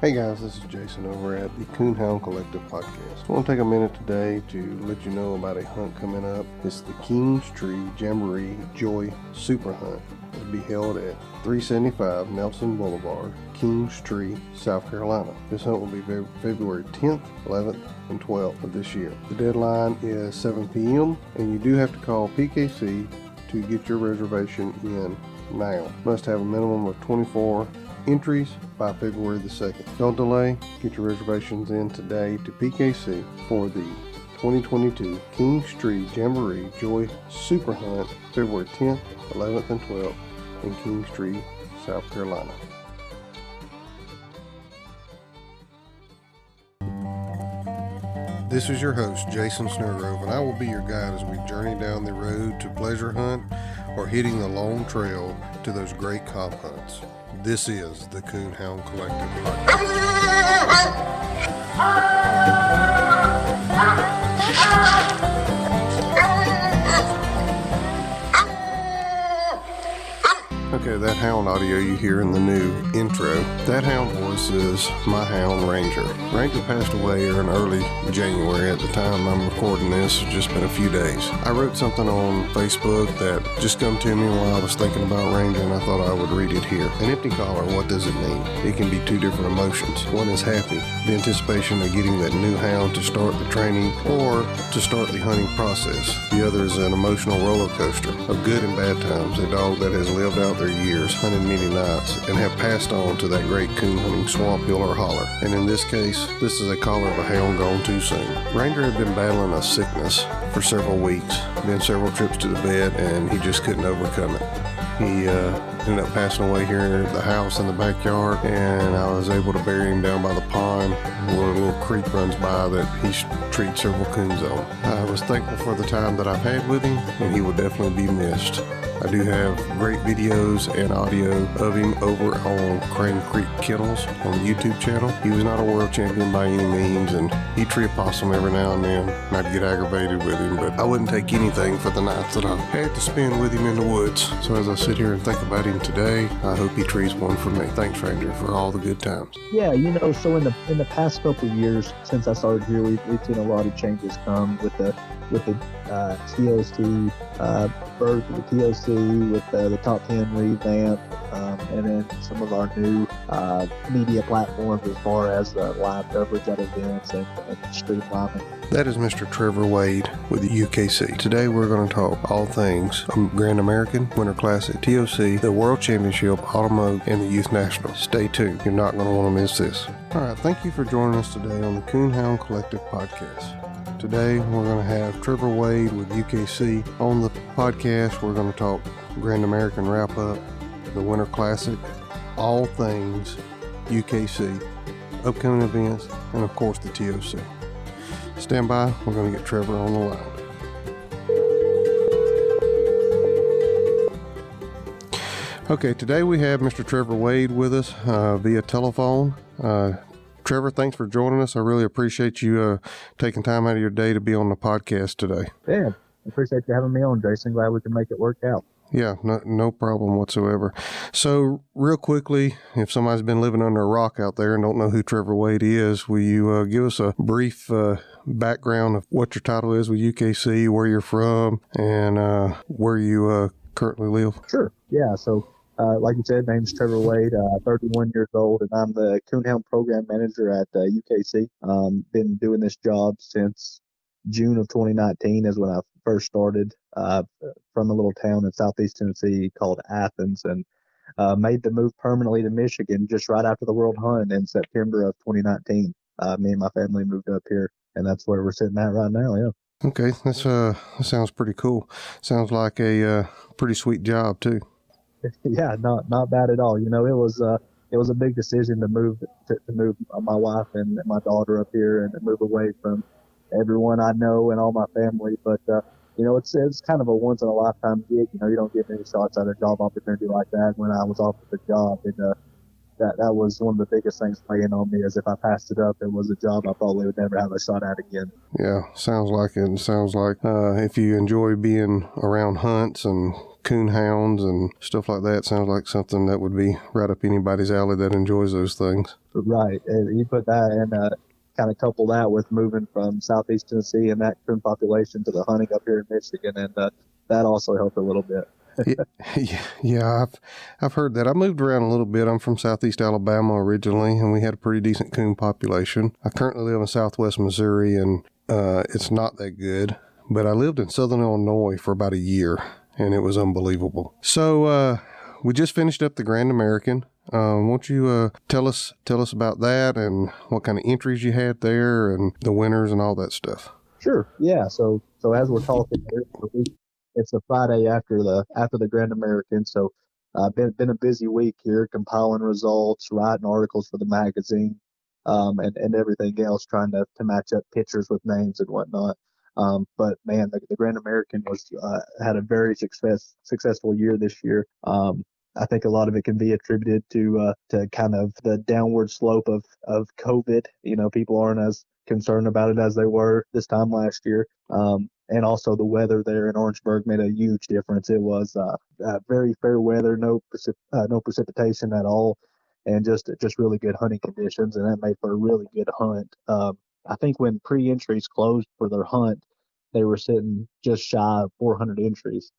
Hey guys, this is Jason over at the Coonhound Collective podcast. I want to take a minute today to let you know about a hunt coming up. It's the Kings Tree Jamboree Joy Super Hunt. It'll be held at 375 Nelson Boulevard, Kings Tree, South Carolina. This hunt will be February 10th, 11th, and 12th of this year. The deadline is 7 p.m. and you do have to call PKC to get your reservation in now. Must have a minimum of 24 entries by February the 2nd. Don't delay. Get your reservations in today to PKC for the 2022 Kings Tree Jamboree Joy Super Hunt, February 10th, 11th, and 12th in Kings Tree, South Carolina. This is your host, Jason Snellgrove, and I will be your guide as we journey down the road to pleasure hunt or hitting the long trail to those great cob hunts. This is the Coonhound Collective Okay, that hound audio you hear in the new intro, that hound voice is my hound Ranger. Ranger passed away in early January. At the time I'm recording this, it's just been a few days. I wrote something on Facebook that just come to me while I was thinking about Ranger, and I thought I would read it here. An empty collar, what does it mean? It can be two different emotions. One is happy, the anticipation of getting that new hound to start the training or to start the hunting process. The other is an emotional roller coaster of good and bad times, a dog that has lived out their years, hunted many nights, and have passed on to that great coon hunting swamp, hill, or holler. And in this case, this is a collar of a hound gone too soon. Ranger had been battling a sickness for several weeks, been several trips to the vet, and he just couldn't overcome it. He ended up passing away here at the house in the backyard, and I was able to bury him down by the pond where a little creek runs by that he treats several coons on. I was thankful for the time that I've had with him, and he will definitely be missed. I do have great videos and audio of him over on Crane Creek Kennels on the YouTube channel. He was not a world champion by any means, and he'd tree a possum every now and then, and I'd get aggravated with him, but I wouldn't take anything for the nights that I had to spend with him in the woods. So as I sit here and think about him today, I hope he trees one for me. Thanks, Ranger, for all the good times. Yeah, so in the past couple of years since I started here, we've seen a lot of changes come with the TOC, birth of the TOC, with the Top 10 revamp, and then some of our new media platforms as far as live coverage at events and streamlining. That is Mr. Trevor Wade with the UKC. Today we're going to talk all things Grand American, Winter Classic, TOC, the World Championship, Automotive, and the Youth National. Stay tuned. You're not going to want to miss this. All right, thank you for joining us today on the Coonhound Collective podcast. Today we're going to have Trevor Wade with UKC on the podcast. We're going to talk Grand American wrap-up, the Winter Classic, all things UKC, upcoming events, and of course the TOC. Stand by, we're going to get Trevor on the line. Okay, today we have Mr. Trevor Wade with us via telephone. Trevor, thanks for joining us. I really appreciate you taking time out of your day to be on the podcast today. Yeah, I appreciate you having me on, Jason. Glad we can make it work out. Yeah, no problem whatsoever. So real quickly, if somebody's been living under a rock out there and don't know who Trevor Wade is, will you give us a brief background of what your title is with UKC, where you're from, and where you currently live? Sure. Yeah, so like you said, name's Trevor Wade, 31 years old, and I'm the Coonhound Program Manager at UKC. Been doing this job since June of 2019 is when I first started, from a little town in southeast Tennessee called Athens, and made the move permanently to Michigan just right after the World Hunt in September of 2019. Me and my family moved up here, and that's where we're sitting at right now, yeah. Okay, that sounds pretty cool. Sounds like a pretty sweet job, too. Yeah, not bad at all. It was a big decision to move my wife and my daughter up here and to move away from everyone I know and all my family. But it's kind of a once in a lifetime gig. You don't get many shots at a job opportunity like that. When I was offered the job, that was one of the biggest things weighing on me, is if I passed it up, it was a job I probably would never have a shot at again. Yeah, sounds like it. Sounds like if you enjoy being around hunts and coonhounds and stuff like that, sounds like something that would be right up anybody's alley that enjoys those things. Right. And you put that in, kind of couple that with moving from Southeast Tennessee and that coon population to the hunting up here in Michigan, and that also helped a little bit. Yeah, I've heard that. I moved around a little bit. I'm from Southeast Alabama originally, and we had a pretty decent coon population. I currently live in Southwest Missouri, and it's not that good. But I lived in Southern Illinois for about a year, and it was unbelievable. So we just finished up the Grand American. Won't you tell us about that and what kind of entries you had there and the winners and all that stuff? Sure. Yeah. So as we're talking here, it's a Friday after the Grand American. So been a busy week here, compiling results, writing articles for the magazine, and everything else, trying to match up pictures with names and whatnot. But man, the Grand American had a very successful year this year. I think a lot of it can be attributed to kind of the downward slope of COVID. People aren't as concerned about it as they were this time last year. And also the weather there in Orangeburg made a huge difference. It was very fair weather, no precipitation at all, and just really good hunting conditions, and that made for a really good hunt. I think when pre-entries closed for their hunt, they were sitting just shy of 400 entries.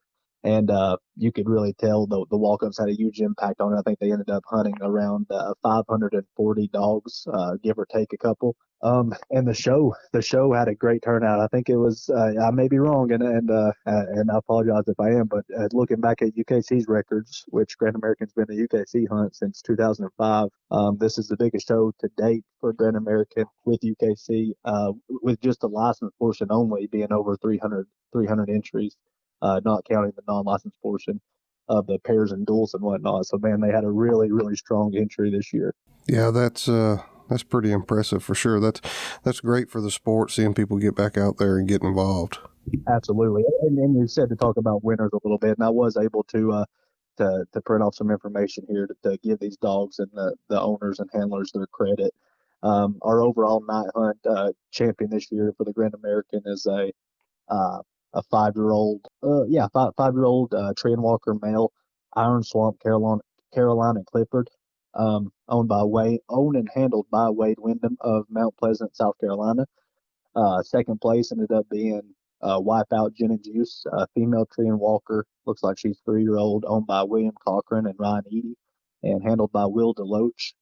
And you could really tell the walk-ups had a huge impact on it. I think they ended up hunting around 540 dogs, give or take a couple. And the show had a great turnout. I think it was, I may be wrong, and I apologize if I am, but looking back at UKC's records, which Grand American's been a UKC hunt since 2005, this is the biggest show to date for Grand American with UKC, with just the license portion only being over 300 entries. Not counting the non-licensed portion of the pairs and duels and whatnot. So, man, they had a really, really strong entry this year. Yeah, that's pretty impressive for sure. That's great for the sport, seeing people get back out there and get involved. Absolutely. And you said to talk about winners a little bit, and I was able to print off some information here to give these dogs and the owners and handlers their credit. Our overall night hunt champion this year for the Grand American is a 5-year-old, five-year-old Trend Walker male, Iron Swamp, Carolina Clifford, owned and handled by Wade Wyndham of Mount Pleasant, South Carolina. Second place ended up being Wipeout Gin and Juice, female Trend Walker, looks like she's 3-year-old, owned by William Cochran and Ryan Eady, and handled by Will DeLoach.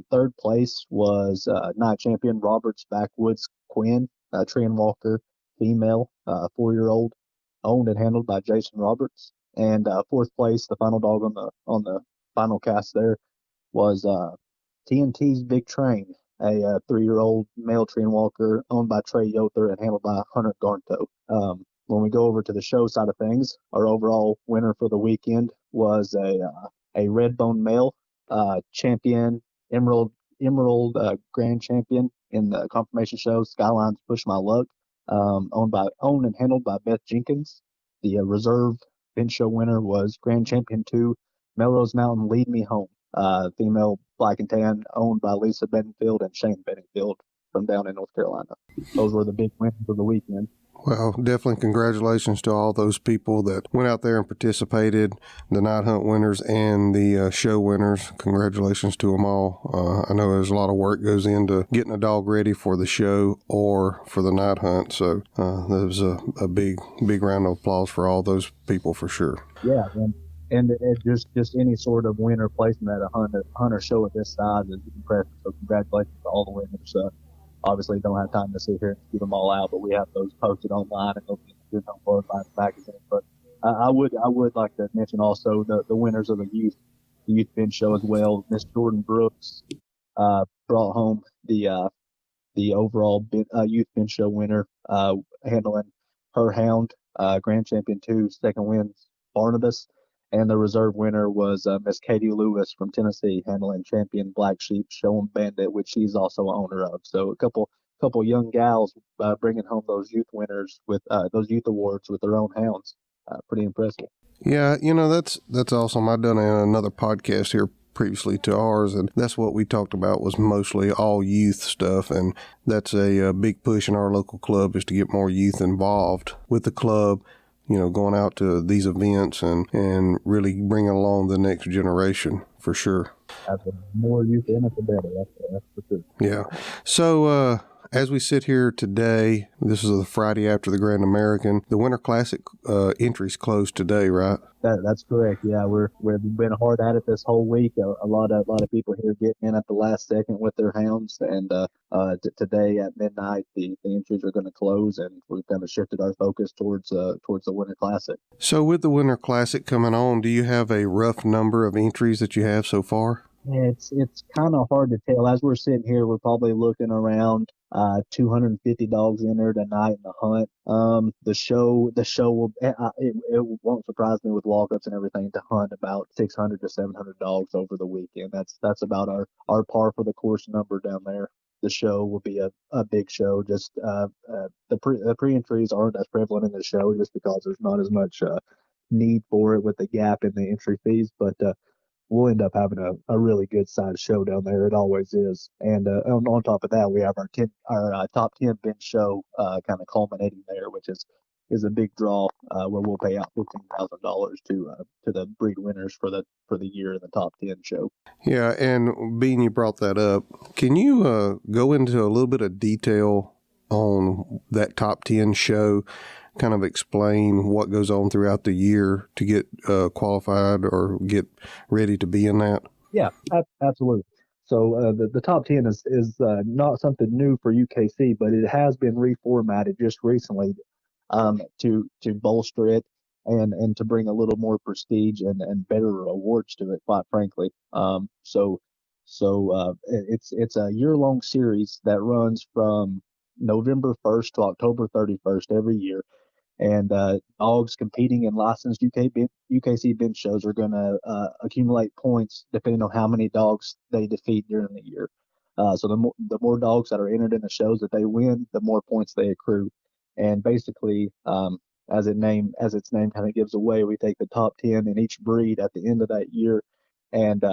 Third place was night champion Roberts Backwoods Quinn, Trend Walker, female, 4-year-old, owned and handled by Jason Roberts. And fourth place, the final dog on the final cast there, was TNT's Big Train, a 3-year-old male Trend Walker, owned by Trey Yother and handled by Hunter Garnto. When we go over to the show side of things, our overall winner for the weekend was a Redbone male, champion, Emerald Grand Champion in the confirmation show, Skyline's Push My Luck. Owned and handled by Beth Jenkins. The reserve bench show winner was Grand Champion 2, Melrose Mountain Lead Me Home, female black and tan, owned by Lisa Bedingfield and Shane Bedingfield from down in North Carolina. Those were the big winners of the weekend. Well, definitely congratulations to all those people that went out there and participated, the night hunt winners and the show winners. Congratulations to them all. I know there's a lot of work goes into getting a dog ready for the show or for the night hunt. So there was a big round of applause for all those people for sure. Yeah, and just any sort of winner placement at a hunter show at this size is impressive. So congratulations to all the winners. Obviously, don't have time to sit here and keep them all out, but we have those posted online and they'll be in the Coonhound magazine. But I would like to mention also the winners of the youth bench show as well. Miss Jordan Brooks brought home the overall youth bench show winner, handling her hound, Grand Champion 2, second wins Barnabas. And the reserve winner was Miss Katie Lewis from Tennessee, handling champion Black Sheep Show 'em Bandit, which she's also an owner of. So a couple young gals bringing home those youth winners with those youth awards with their own hounds. Pretty impressive. Yeah, that's awesome. I've done another podcast here previously to ours, and that's what we talked about was mostly all youth stuff, and that's a big push in our local club is to get more youth involved with the club, going out to these events and really bringing along the next generation for sure. The more youth in it, the better. That's for sure. Yeah. So, as we sit here today, this is the Friday after the Grand American. The Winter Classic entries closed today, right? That's correct. Yeah, we've been hard at it this whole week. A lot of people here getting in at the last second with their hounds, and today at midnight the entries are going to close, and we've kind of shifted our focus towards the Winter Classic. So, with the Winter Classic coming on, do you have a rough number of entries that you have so far? It's kind of hard to tell. As we're sitting here, we're probably looking around 250 dogs in there tonight in the hunt. The show will it won't surprise me with walk-ups and everything to hunt about 600 to 700 dogs over the weekend. That's about our par for the course number down there. The show will be a big show. Just the pre-entries aren't as prevalent in the show just because there's not as much need for it with the gap in the entry fees, but we'll end up having a really good sized show down there. It always is. And on top of that, we have our top 10 bench show kind of culminating there, which is a big draw where we'll pay out $15,000 to the breed winners for the year in the top 10 show. Yeah, and being you brought that up, can you go into a little bit of detail on that top 10 show? Kind of explain what goes on throughout the year to get qualified or get ready to be in that? Yeah, absolutely. So the top 10 is not something new for UKC, but it has been reformatted just recently to bolster it and to bring a little more prestige and better awards to it, quite frankly. So it's a year-long series that runs from November 1st to October 31st every year. And dogs competing in licensed UKC bench shows are going to accumulate points depending on how many dogs they defeat during the year. So the more dogs that are entered in the shows that they win, the more points they accrue. And basically, as its name kind of gives away, we take the top 10 in each breed at the end of that year and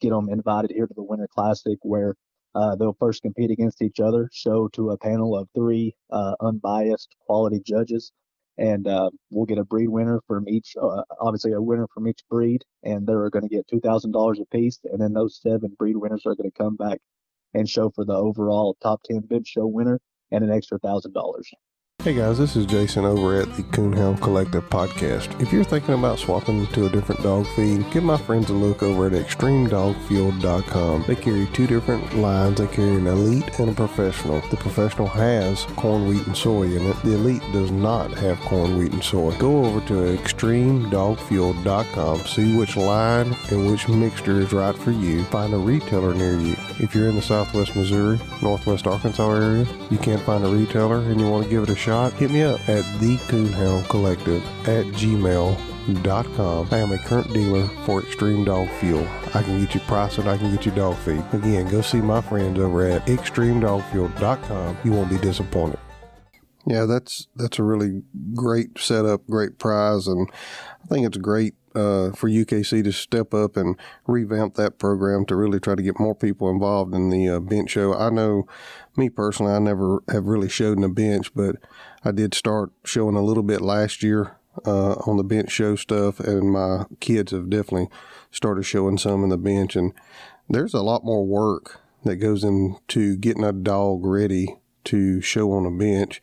get them invited here to the Winter Classic, where they'll first compete against each other, show to a panel of 3 unbiased quality judges. And we'll get a breed winner from each, obviously a winner from each breed, and they're going to get $2,000 apiece. And then those 7 breed winners are going to come back and show for the overall top 10 bench show winner and an extra $1,000. Hey guys, this is Jason over at the Coonhound Collective podcast. If you're thinking about swapping to a different dog feed, give my friends a look over at extremedogfield.com. They carry 2 different lines. They carry an elite and a professional. The professional has corn, wheat, and soy in it. The elite does not have corn, wheat, and soy. Go over to extremedogfield.com, see which line and which mixture is right for you. Find a retailer near you. If you're in the southwest Missouri, northwest Arkansas area, you can't find a retailer and you want to give it a shot, hit me up at thecoonhoundcollective@gmail.com. I am a current dealer for Extreme Dog Fuel. I can get you pricing, I can get you dog feed. Again, go see my friends over at extremedogfield.com. You won't be disappointed. Yeah, that's a really great setup, great prize, and I think it's great for UKC to step up and revamp that program to really try to get more people involved in the bench show. I know, me personally, I never have really showed in a bench, but I did start showing a little bit last year on the bench show stuff, and my kids have definitely started showing some in the bench, and there's a lot more work that goes into getting a dog ready to show on a bench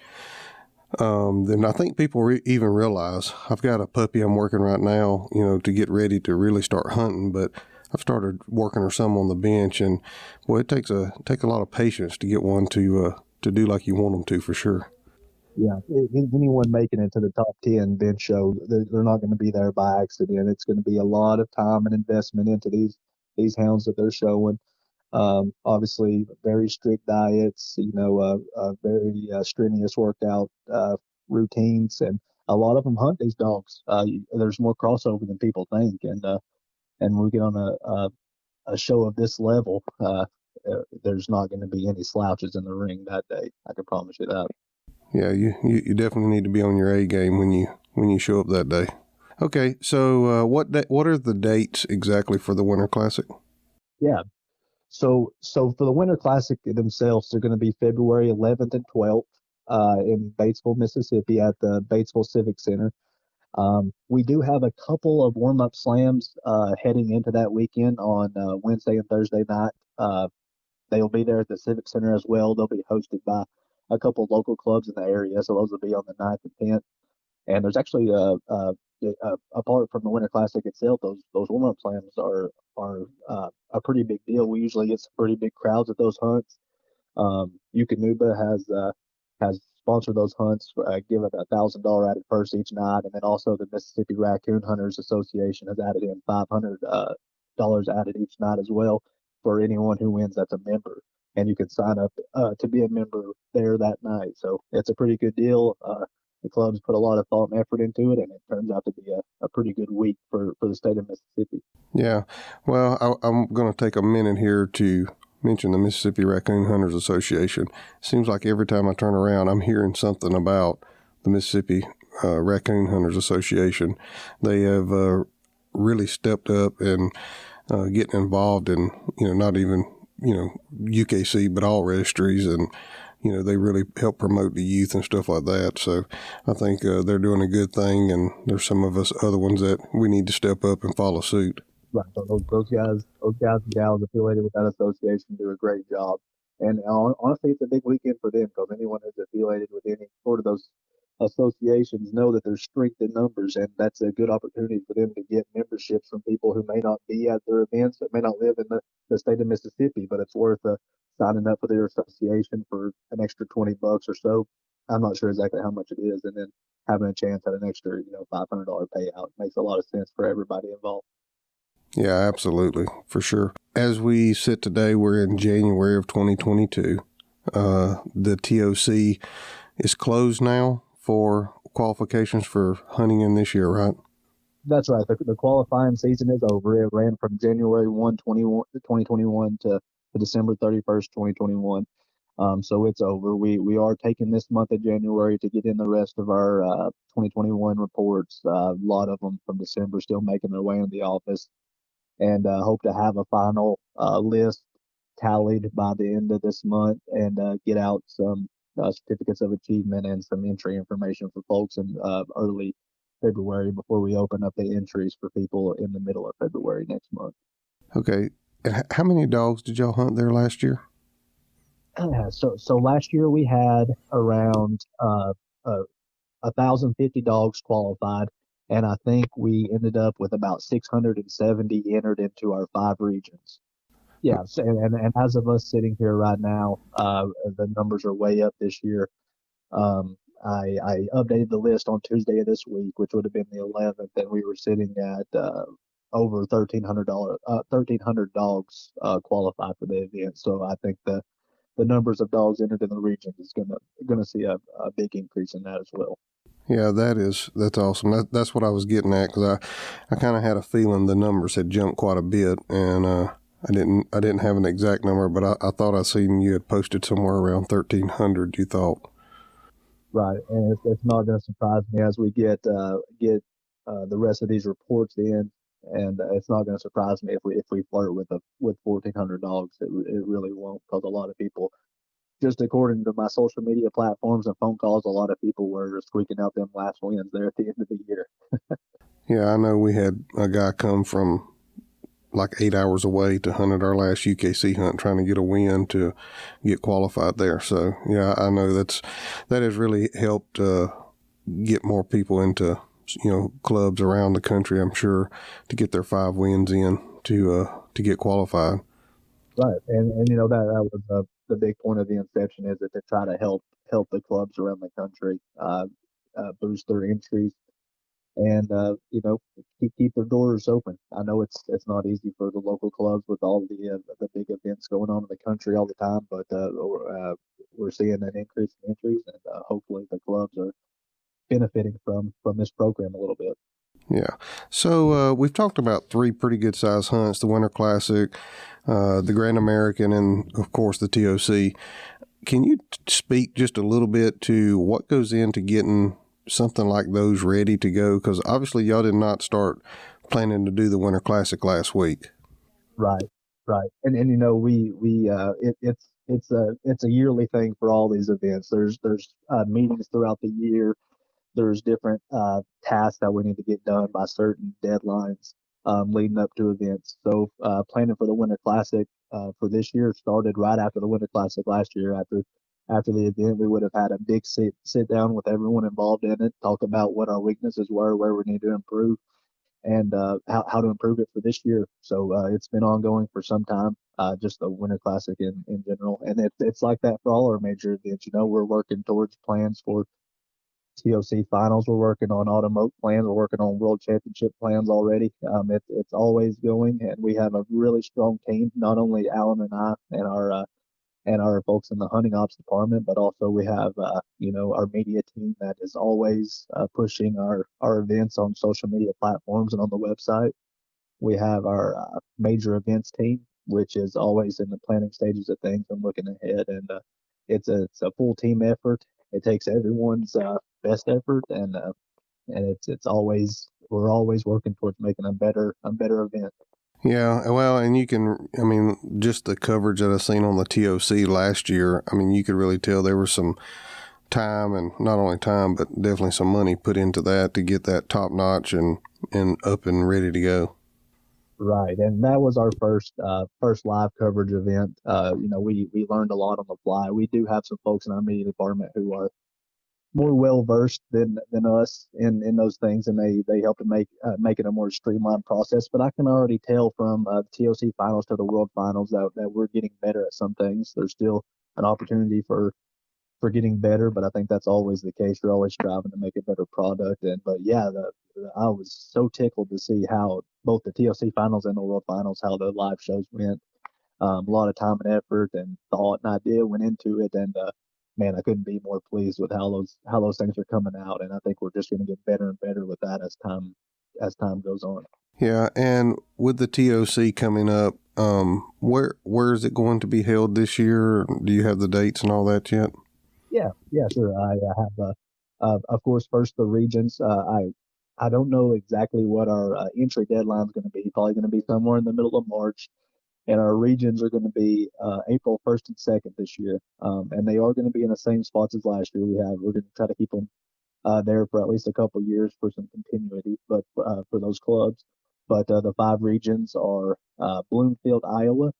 than I think people even realize. I've got a puppy I'm working right now, to get ready to really start hunting, but I've started working her some on the bench, and it takes a lot of patience to get one to do like you want them to, for sure. Yeah, anyone making it to the top 10 bench show, they're not going to be there by accident. It's going to be a lot of time and investment into these hounds that they're showing. Obviously, very strict diets, very strenuous workout routines, and a lot of them hunt these dogs. There's more crossover than people think, and when we get on a show of this level, there's not going to be any slouches in the ring that day. I can promise you that. Yeah, you definitely need to be on your A game when you show up that day. Okay, so what are the dates exactly for the Winter Classic? Yeah. So for the Winter Classic themselves, they're going to be February 11th and 12th in Batesville, Mississippi, at the Batesville Civic Center. We do have a couple of warm-up slams heading into that weekend on Wednesday and Thursday night. They'll be there at the Civic Center as well. They'll be hosted by a couple of local clubs in the area, so those will be on the 9th and 10th. And there's actually apart from the Winter Classic itself, those warm-up slams are a pretty big deal. We usually get some pretty big crowds at those hunts. Eukanuba has sponsored those hunts, given $1,000 added purse each night, and then also the Mississippi Raccoon Hunters Association has added in $500 added each night as well for anyone who wins that's a member, and you can sign up to be a member there that night. So it's a pretty good deal. The clubs put a lot of thought and effort into it, and it turns out to be a pretty good week for the state of Mississippi. Yeah. Well, I'm going to take a minute here to mention the Mississippi Raccoon Hunters Association. It seems like every time I turn around, I'm hearing something about the Mississippi Raccoon Hunters Association. They have really stepped up and getting involved in, not even, UKC, but all registries, and they really help promote the youth and stuff like that. So I think they're doing a good thing, and there's some of us other ones that we need to step up and follow suit. Right. So those guys and gals affiliated with that association do a great job. And honestly, it's a big weekend for them because anyone who's affiliated with any sort of those associations know that there's strength in numbers, and that's a good opportunity for them to get memberships from people who may not be at their events, that may not live in the state of Mississippi, but it's worth signing up for their association for an extra $20 or so. I'm not sure exactly how much it is, and then having a chance at an extra, $500 payout makes a lot of sense for everybody involved. Yeah, absolutely, for sure. As we sit today, we're in January of 2022. The TOC is closed now for qualifications for hunting in this year, right? That's right. The qualifying season is over. It ran from January 1, 2021 to December 31st, 2021. So it's over. We are taking this month of January to get in the rest of our 2021 reports. A lot of them from December still making their way in the office, and hope to have a final list tallied by the end of this month, and get out some certificates of achievement and some entry information for folks in early February before we open up the entries for people in the middle of February next month. Okay. And how many dogs did y'all hunt there last year? So last year we had around 1,050 dogs qualified, and I think we ended up with about 670 entered into our 5 regions. Yeah, so, and as of us sitting here right now, the numbers are way up this year. I updated the list on Tuesday of this week, which would have been the 11th, and we were sitting at over 1,300 dogs qualified for the event. So I think the numbers of dogs entered in the region is gonna see a big increase in that as well. Yeah, that's awesome. That's what I was getting at, because I kind of had a feeling the numbers had jumped quite a bit, and I didn't have an exact number, but I thought I seen you had posted somewhere around 1,300. You thought, right? And it's not going to surprise me as we get the rest of these reports in, and it's not going to surprise me if we flirt with 1,400 dogs. It really won't, because a lot of people, just according to my social media platforms and phone calls, a lot of people were squeaking out them last wins there at the end of the year. Yeah, I know we had a guy come from like 8 hours away to hunt at our last UKC hunt, trying to get a win to get qualified there. So yeah, I know that has really helped get more people into clubs around the country, I'm sure, to get their 5 wins in to get qualified. Right, and that was the big point of the inception, is that to try to help the clubs around the country boost their entries, and keep their doors open. I know it's not easy for the local clubs with all the big events going on in the country all the time, but we're seeing an increase in entries, and hopefully the clubs are benefiting from this program a little bit. Yeah. So we've talked about 3 pretty good size hunts: the Winter Classic, the Grand American, and of course the TOC. Can you speak just a little bit to what goes into getting something like those ready to go? Because obviously y'all did not start planning to do the Winter Classic last week. Right. Right. And it's a yearly thing for all these events. There's meetings throughout the year. There's different tasks that we need to get done by certain deadlines leading up to events. So planning for the Winter Classic for this year started right after the Winter Classic last year. After the event, we would have had a big sit down with everyone involved in it, talk about what our weaknesses were, where we need to improve, and how to improve it for this year. So it's been ongoing for some time, just the Winter Classic in general. And it's like that for all our major events. We're working towards plans for TOC finals. We're working on automotive plans. We're working on world championship plans already. It's always going, and we have a really strong team. Not only Alan and I and our folks in the hunting ops department, but also we have our media team that is always pushing our events on social media platforms and on the website. We have our major events team, which is always in the planning stages of things and looking ahead. And it's a full team effort. It takes everyone's best effort, and it's always we're always working towards making a better event. Yeah, well, and I mean, just the coverage that I seen on the TOC last year, I mean, you could really tell there was some time, and not only time, but definitely some money put into that to get that top notch and up and ready to go. Right, and that was our first live coverage event. We learned a lot on the fly. We do have some folks in our media department who are more well versed than us in those things, and they help to make it a more streamlined process. But I can already tell from the TOC finals to the World Finals that we're getting better at some things. There's still an opportunity for getting better, but I think that's always the case. You're always striving to make a better product. But yeah, I was so tickled to see how both the TOC finals and the World Finals, how the live shows went. A lot of time and effort and thought and idea went into it, and man, I couldn't be more pleased with how those things are coming out. And I think we're just going to get better and better with that as time goes on. Yeah, and with the TOC coming up, where is it going to be held this year? Do you have the dates and all that yet? Yeah, sure. I have, of course, first the regions. I don't know exactly what our entry deadline is going to be. Probably going to be somewhere in the middle of March, and our regions are going to be April 1st and 2nd this year. And they are going to be in the same spots as last year. We're going to try to keep them there for at least a couple years for some continuity, but for those clubs. But the five regions are Bloomfield, Iowa,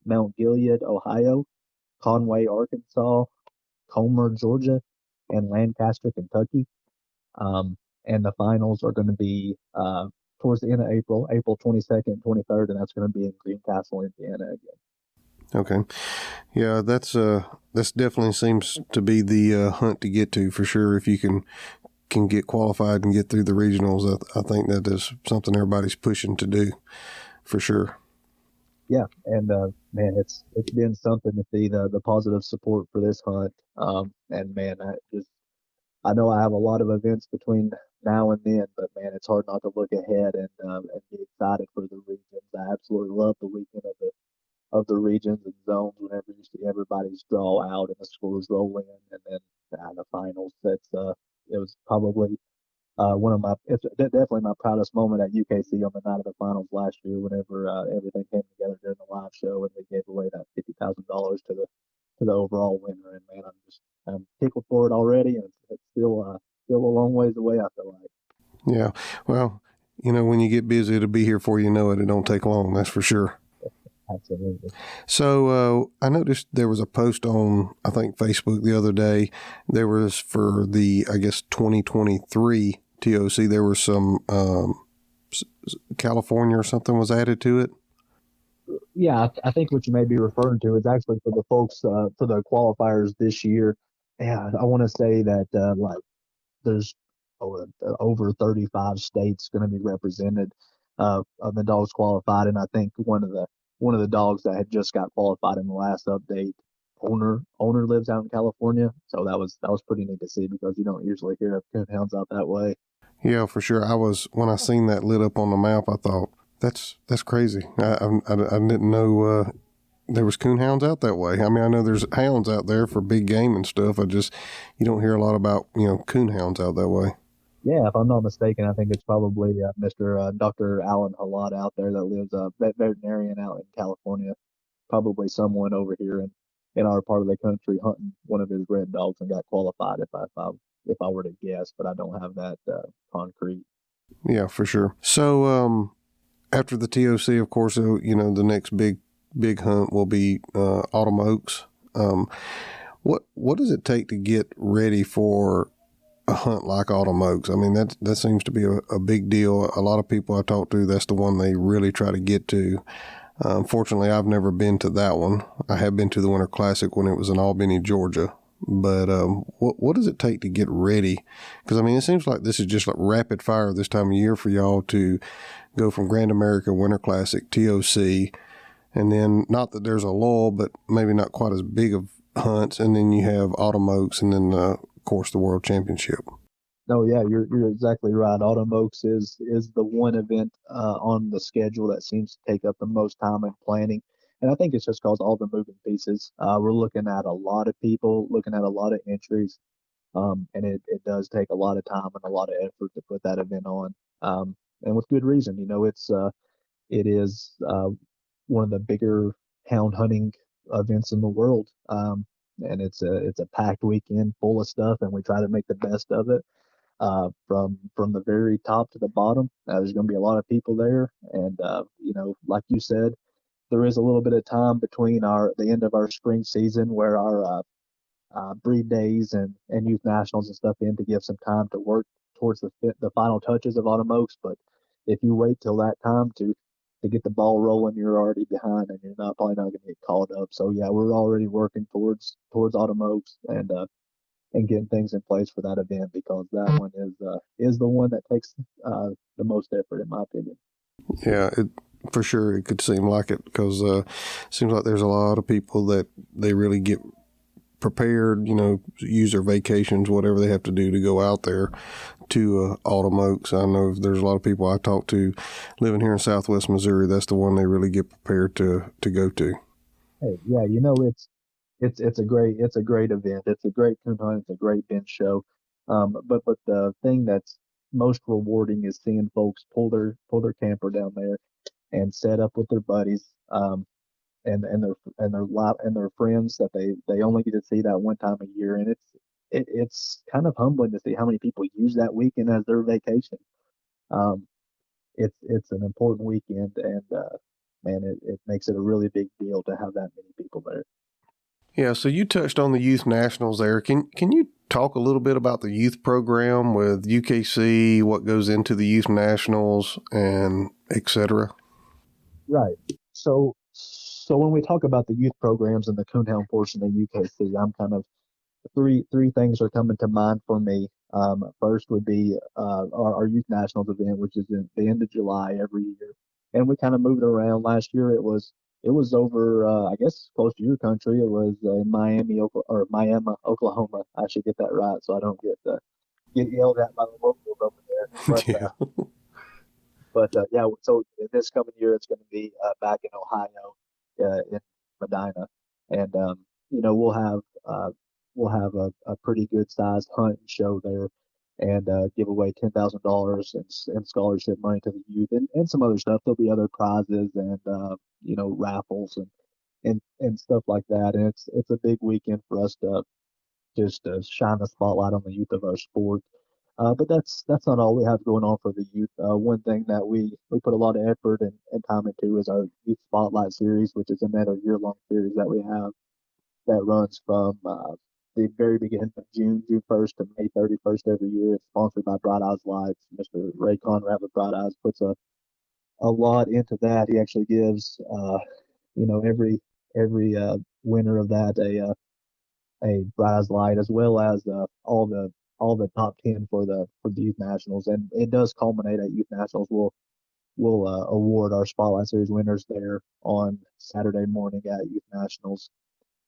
Mount Gilead, Ohio, Conway, Arkansas, Comer, Georgia, and Lancaster, Kentucky. And the finals are going to be towards the end of April, April 22nd, 23rd, and that's going to be in Greencastle, Indiana again. Okay. Yeah, that's definitely seems to be the hunt to get to for sure. If you can get qualified and get through the regionals, I think that is something everybody's pushing to do for sure. Yeah, and man, it's been something to see the positive support for this hunt. And man, I know I have a lot of events between now and then, but man, it's hard not to look ahead and get excited for the regions. I absolutely love the weekend of the regions and zones whenever you see everybody's draw out and the scores roll in, and then the finals. It was probably it's definitely my proudest moment at UKC on the night of the finals last year, whenever everything came together during the live show and we gave away that $50,000 to the overall winner. And man, I'm tickled for it already, and it's still a long ways away, I feel like. Yeah. Well, when you get busy, it'll be here before you know it. It don't take long, that's for sure. Absolutely. So I noticed there was a post on, I think, Facebook the other day. There was for the, I guess, 2023 TOC, there was some California or something was added to it. Yeah, I think what you may be referring to is actually for the folks for the qualifiers this year. Yeah, I want to say that like there's over 35 states going to be represented of the dogs qualified, and I think one of the dogs that had just got qualified in the last update, owner lives out in California, so that was pretty neat to see because you don't usually hear of coonhounds out that way. Yeah, for sure. When I seen that lit up on the map, I thought that's crazy. I didn't know there was coonhounds out that way. I mean, I know there's hounds out there for big game and stuff. You don't hear a lot about coonhounds out that way. Yeah, if I'm not mistaken, I think it's probably Mr. Dr. Alan Halad out there that lives veterinarian out in California. Probably someone over here in our part of the country hunting one of his red dogs and got qualified if I were to guess, but I don't have that concrete. Yeah, for sure. So after the TOC, of course, the next big hunt will be Autumn Oaks. Um, what does it take to get ready for a hunt like Autumn Oaks? I mean, that seems to be a big deal. A lot of people I talk to, that's the one they really try to get to. Unfortunately, I've never been to that one. I have been to the Winter Classic when it was in Albany, Georgia. But what does it take to get ready? Because I mean, it seems like this is just like rapid fire this time of year for y'all to go from Grand America Winter Classic, TOC, and then not that there's a lull, but maybe not quite as big of hunts, and then you have Autumn Oaks, and then of course the World Championship. No, yeah, you're exactly right. Autumn Oaks is the one event on the schedule that seems to take up the most time in planning, and I think it's just because all the moving pieces. We're looking at a lot of people, looking at a lot of entries, and it does take a lot of time and a lot of effort to put that event on, and with good reason. It is one of the bigger hound hunting events in the world, and it's a packed weekend full of stuff, and we try to make the best of it from the very top to the bottom. There's going to be a lot of people there, and like you said, there is a little bit of time between our the end of our spring season where our breed days and youth nationals and stuff in to give some time to work towards the final touches of Autumn Oaks. But if you wait till that time to get the ball rolling, you're already behind and you're not probably not going to get called up. So yeah, we're already working towards Autumn Oaks and getting things in place for that event because that one is the one that takes the most effort in my opinion. Yeah, for sure it could seem like it because it seems like there's a lot of people that they really get prepared, use their vacations, whatever they have to do to go out there to Autumn Oaks. I know there's a lot of people I talk to living here in Southwest Missouri. That's the one they really get prepared to go to. Hey, yeah, it's a great event. It's a great coon hunt. It's a great bench show. But the thing that's most rewarding is seeing folks pull their camper down there and set up with their buddies, and their friends that they only get to see that one time a year, and it's kind of humbling to see how many people use that weekend as their vacation. Um, it's an important weekend, and man, it makes it a really big deal to have that many people there. Yeah, so you touched on the youth nationals there. Can you talk a little bit about the youth program with UKC, what goes into the youth nationals, and et cetera? Right. So when we talk about the youth programs and the Coonhound portion of UKC, I'm kind of three things are coming to mind for me. First would be our youth nationals event, which is in the end of July every year, and we kind of moved around. Last year it was over, I guess close to your country. It was in Miami, Oklahoma. I should get that right so I don't get yelled at by the locals over there. Yeah. But yeah, so this coming year it's going to be back in Ohio, in Medina, and we'll have a pretty good sized hunt and show there, and give away $10,000 in scholarship money to the youth and some other stuff. There'll be other prizes and raffles and stuff like that. And it's a big weekend for us to just shine the spotlight on the youth of our sport. But that's not all we have going on for the youth. One thing that we put a lot of effort and time into is our youth spotlight series, which is another year-long series that we have that runs from the very beginning of June 1st to May 31st every year. It's sponsored by Bright Eyes Lights. Mr. Ray Conrad with Bright Eyes puts a lot into that. He actually gives every winner of that a prize light as well as all the top 10 for the youth nationals, and it does culminate at youth nationals. We'll award our spotlight series winners there on Saturday morning at youth nationals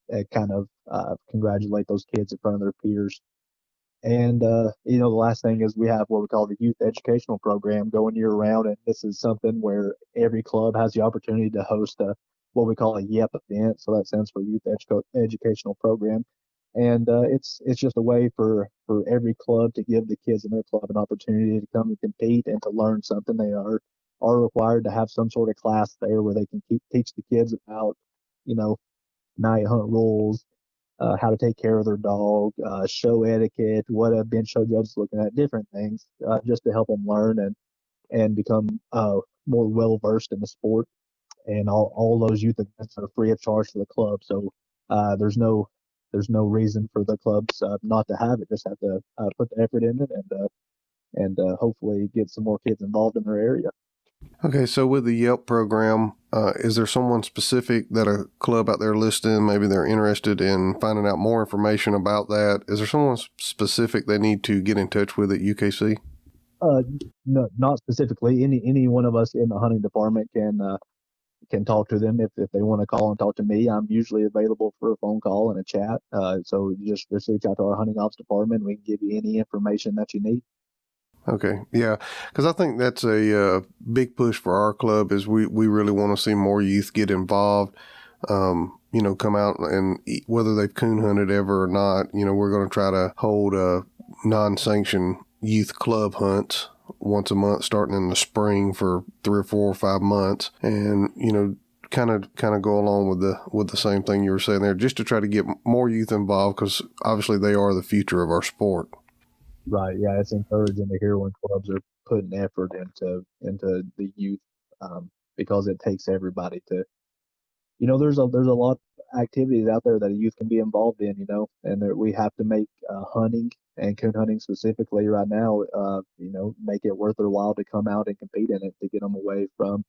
and kind of congratulate those kids in front of their peers. And the last thing is we have what we call the youth educational program going year round, and this is something where every club has the opportunity to host what we call a YEP event. So that stands for Youth Educational Program, And it's just a way for every club to give the kids in their club an opportunity to come and compete and to learn something. They are required to have some sort of class there where they can teach the kids about, you know, night hunt rules, how to take care of their dog, show etiquette, what a bench show judge is looking at, different things, just to help them learn and become more well versed in the sport. And all those youth events are free of charge to the club. So there's no reason for the clubs not to have it. Just have to put the effort in it and hopefully get some more kids involved in their area. Okay, so with the Yelp program, is there someone specific that a club out there listening, maybe they're interested in finding out more information about that? Is there someone specific they need to get in touch with at UKC? No, not specifically. Any one of us in the hunting department can talk to them if they want to call and talk to me. I'm usually available for a phone call and a chat. So you just reach out to our hunting ops department. We can give you any information that you need. Okay, yeah, because I think that's a big push for our club is we really want to see more youth get involved, come out and eat, whether they've coon hunted ever or not. We're going to try to hold non-sanctioned youth club hunts once a month starting in the spring for 3 or 4 or 5 months. And, kind of go along with the same thing you were saying there, just to try to get more youth involved because obviously they are the future of our sport. Right. Yeah, it's encouraging to hear when clubs are putting effort into the youth, because it takes everybody to, there's a lot of activities out there that a youth can be involved in, and we have to make hunting and coon hunting specifically right now, make it worth their while to come out and compete in it to get them away from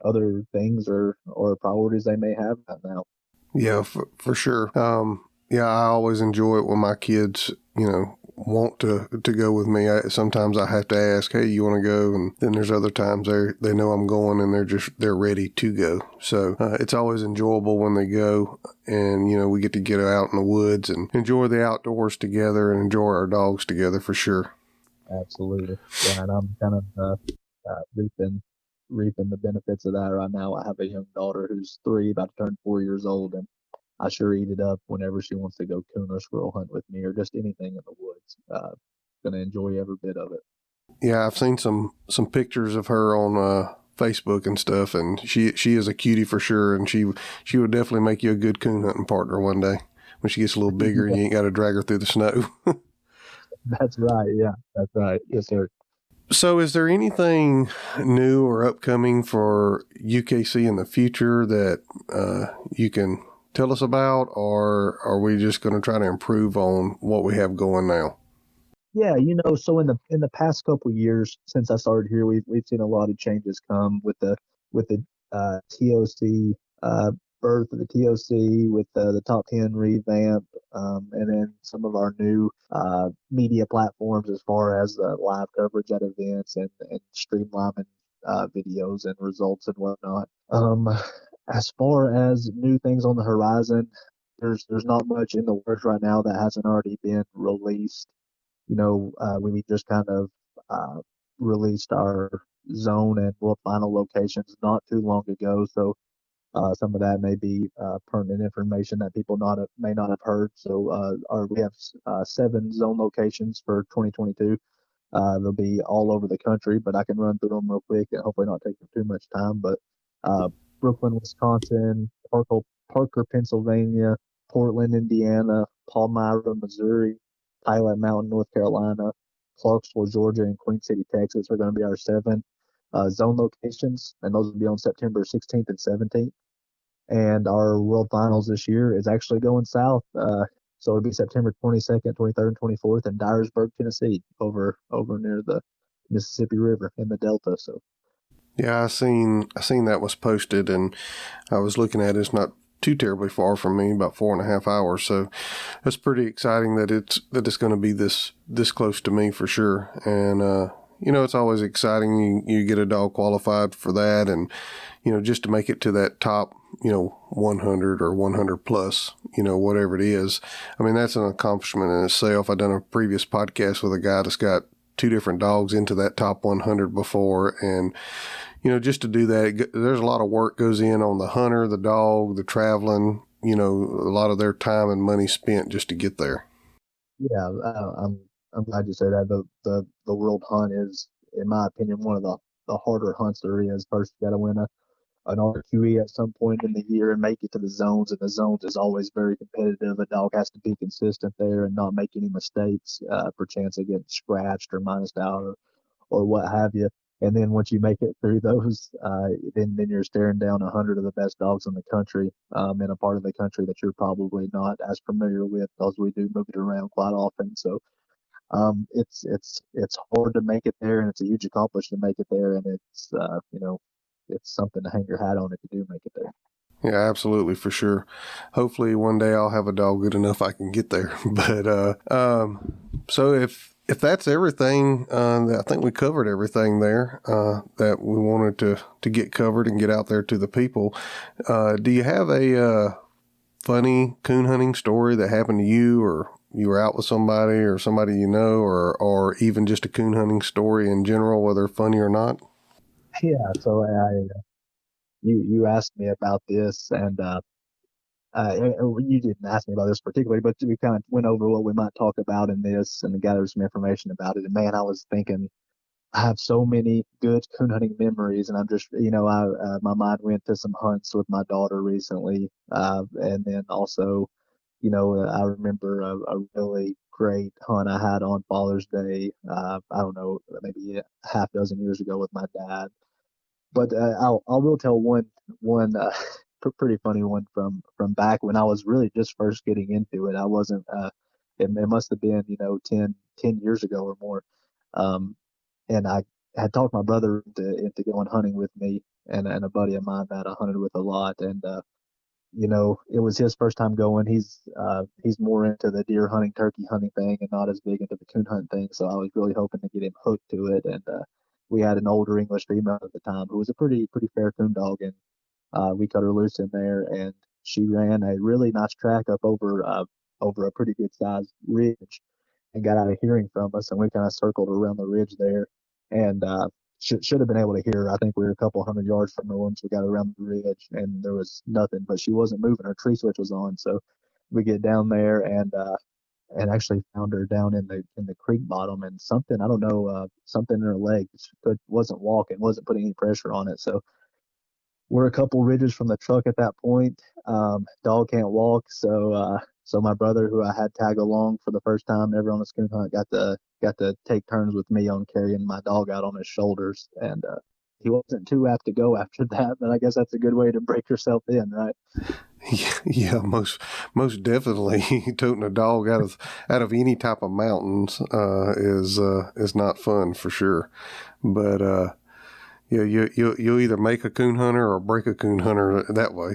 other things or priorities they may have right now. Yeah, for sure. Yeah, I always enjoy it when my kids, want to go with me. Sometimes I have to ask, hey, you want to go? And then there's other times they know I'm going and they're ready to go. So it's always enjoyable when they go and, we get to get out in the woods and enjoy the outdoors together and enjoy our dogs together for sure. Absolutely. Yeah, and I'm kind of reaping the benefits of that right now. I have a young daughter who's 3, about to turn 4 years old, and I sure eat it up whenever she wants to go coon or squirrel hunt with me or just anything in the woods. Going to enjoy every bit of it. Yeah, I've seen some pictures of her on Facebook and stuff, and she is a cutie for sure, and she would definitely make you a good coon hunting partner one day when she gets a little bigger and you ain't got to drag her through the snow. That's right. Yeah, that's right. Yes, sir. So is there anything new or upcoming for UKC in the future that you can tell us about, or are we just going to try to improve on what we have going now? Yeah, so in the past couple of years since I started here, we've seen a lot of changes come with the TOC birth of the TOC, with the top 10 revamp, and then some of our new media platforms as far as live coverage at events and streamlining videos and results and whatnot. As far as new things on the horizon, there's not much in the works right now that hasn't already been released. We just kind of released our zone and world final locations not too long ago. So some of that may be pertinent information that people may not have heard. So we have 7 zone locations for 2022. They'll be all over the country, but I can run through them real quick and hopefully not take too much time. But Brooklyn, Wisconsin, Parker, Pennsylvania, Portland, Indiana, Palmyra, Missouri, Pilot Mountain, North Carolina, Clarksville, Georgia, and Queen City, Texas are going to be our 7 zone locations, and those will be on September 16th and 17th. And our World Finals this year is actually going south. So it'll be September 22nd, 23rd, and 24th in Dyersburg, Tennessee, over near the Mississippi River in the Delta. So, yeah, I seen that was posted, and I was looking at it. It's not too terribly far from me, about 4.5 hours. So that's pretty exciting that it's going to be this close to me for sure. And it's always exciting. You get a dog qualified for that, and just to make it to that top 100 or 100 plus, whatever it is. I mean, that's an accomplishment in itself. I've done a previous podcast with a guy that's got 2 different dogs into that top 100 before. And, just to do that, there's a lot of work goes in on the hunter, the dog, the traveling, a lot of their time and money spent just to get there. Yeah, I'm glad you said that. The world hunt is, in my opinion, one of the harder hunts there is. First, you got to win an RQE at some point in the year and make it to the zones, and the zones is always very competitive. A dog has to be consistent there and not make any mistakes, for chance of getting scratched or minused out or what have you. And then once you make it through those, then you're staring down 100 of the best dogs in the country, in a part of the country that you're probably not as familiar with, because we do move it around quite often. So it's hard to make it there, and it's a huge accomplishment to make it there, and it's something to hang your hat on if you do make it there. Yeah, absolutely, for sure. Hopefully one day I'll have a dog good enough I can get there. But so if that's everything, I think we covered everything there that we wanted to get covered and get out there to the people. Do you have a funny coon hunting story that happened to you, or you were out with somebody or somebody or even just a coon hunting story in general, whether funny or not? Yeah, so you asked me about this, and you didn't ask me about this particularly, but we kind of went over what we might talk about in this and gathered some information about it. And man, I was thinking, I have so many good coon hunting memories, and I'm just, my mind went to some hunts with my daughter recently, and then also, I remember a really great hunt I had on Father's Day. I don't know, maybe a half dozen years ago with my dad. But I will tell one pretty funny one from back when I was really just first getting into it. I wasn't. It must have been 10 years ago or more. Um, and I had talked my brother into going hunting with me, and a buddy of mine that I hunted with a lot. And it was his first time going. He's more into the deer hunting, turkey hunting thing, and not as big into the coon hunt thing. So I was really hoping to get him hooked to it. And we had an older English female at the time who was a pretty fair coon dog, and we cut her loose in there, and she ran a really nice track up over a pretty good sized ridge, and got out of hearing from us, and we kind of circled around the ridge there, and should have been able to hear her. I think we were a couple hundred yards from her once we got around the ridge, and there was nothing, but she wasn't moving. Her tree switch was on, so we get down there and actually found her down in the creek bottom, and something, I don't know, something in her leg wasn't walking, wasn't putting any pressure on it. So we're a couple ridges from the truck at that point. Dog can't walk, so my brother, who I had tag along for the first time ever on a coon hunt, got to take turns with me on carrying my dog out on his shoulders, and he wasn't too apt to go after that. But I guess that's a good way to break yourself in, right? Yeah, most definitely. Toting a dog out of any type of mountains is not fun for sure. But yeah, you'll either make a coon hunter or break a coon hunter that way.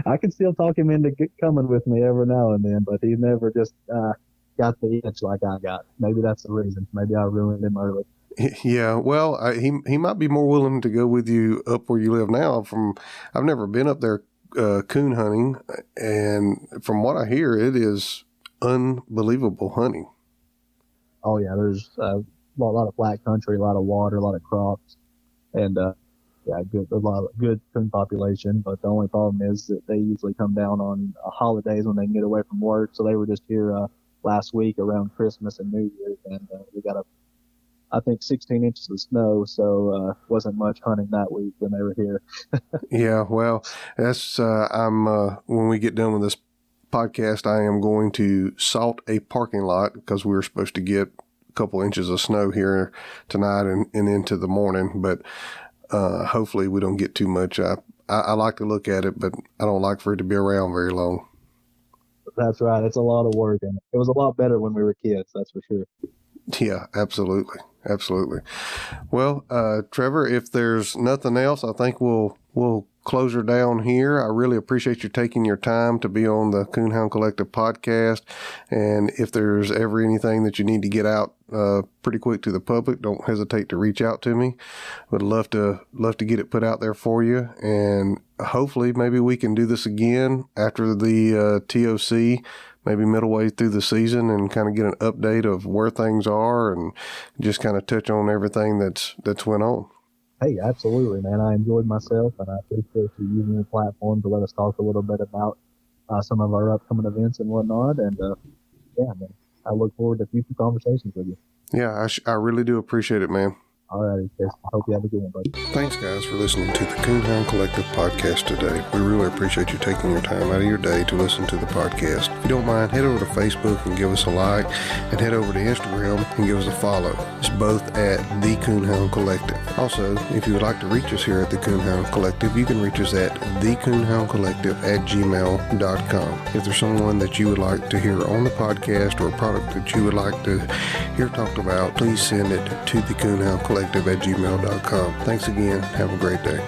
I can still talk him into coming with me every now and then, but he never just got the itch like I got. Maybe that's the reason. Maybe I ruined him early. Yeah, well, he might be more willing to go with you up where you live now. I've never been up there coon hunting, and from what I hear, it is unbelievable hunting. Oh yeah, there's a lot of flat country, a lot of water, a lot of crops, and yeah, a lot of good coon population. But the only problem is that they usually come down on holidays when they can get away from work. So they were just here last week around Christmas and New Year's, and we got I think 16 inches of snow, so wasn't much hunting that week when they were here. Yeah, well, that's I'm when we get done with this podcast, I am going to salt a parking lot because we were supposed to get a couple inches of snow here tonight and into the morning, but hopefully we don't get too much. I like to look at it, but I don't like for it to be around very long. That's right. It's a lot of work, and it was a lot better when we were kids. That's for sure. Yeah, absolutely. Absolutely. Well, Trevor, if there's nothing else, I think we'll close her down here. I really appreciate you taking your time to be on the Coonhound Collective podcast. And if there's ever anything that you need to get out pretty quick to the public, don't hesitate to reach out to me. Would love to get it put out there for you. And hopefully maybe we can do this again after the TOC, maybe middle way through the season, and kind of get an update of where things are and just kind of touch on everything that's went on. Hey, absolutely, man. I enjoyed myself, and I appreciate you using your platform to let us talk a little bit about some of our upcoming events and whatnot. And yeah, man, I look forward to future conversations with you. Yeah, I really do appreciate it, man. All right, Chris. I hope you have a good one, buddy. Thanks, guys, for listening to the Coonhound Collective podcast today. We really appreciate you taking your time out of your day to listen to the podcast. If you don't mind, head over to Facebook and give us a like, and head over to Instagram and give us a follow. It's both at the Coonhound Collective. Also, if you would like to reach us here at the Coonhound Collective, you can reach us at thecoonhoundcollective@gmail.com. If there's someone that you would like to hear on the podcast or a product that you would like to hear talked about, please send it to the Coonhound Collective@gmail.com. Thanks again. Have a great day.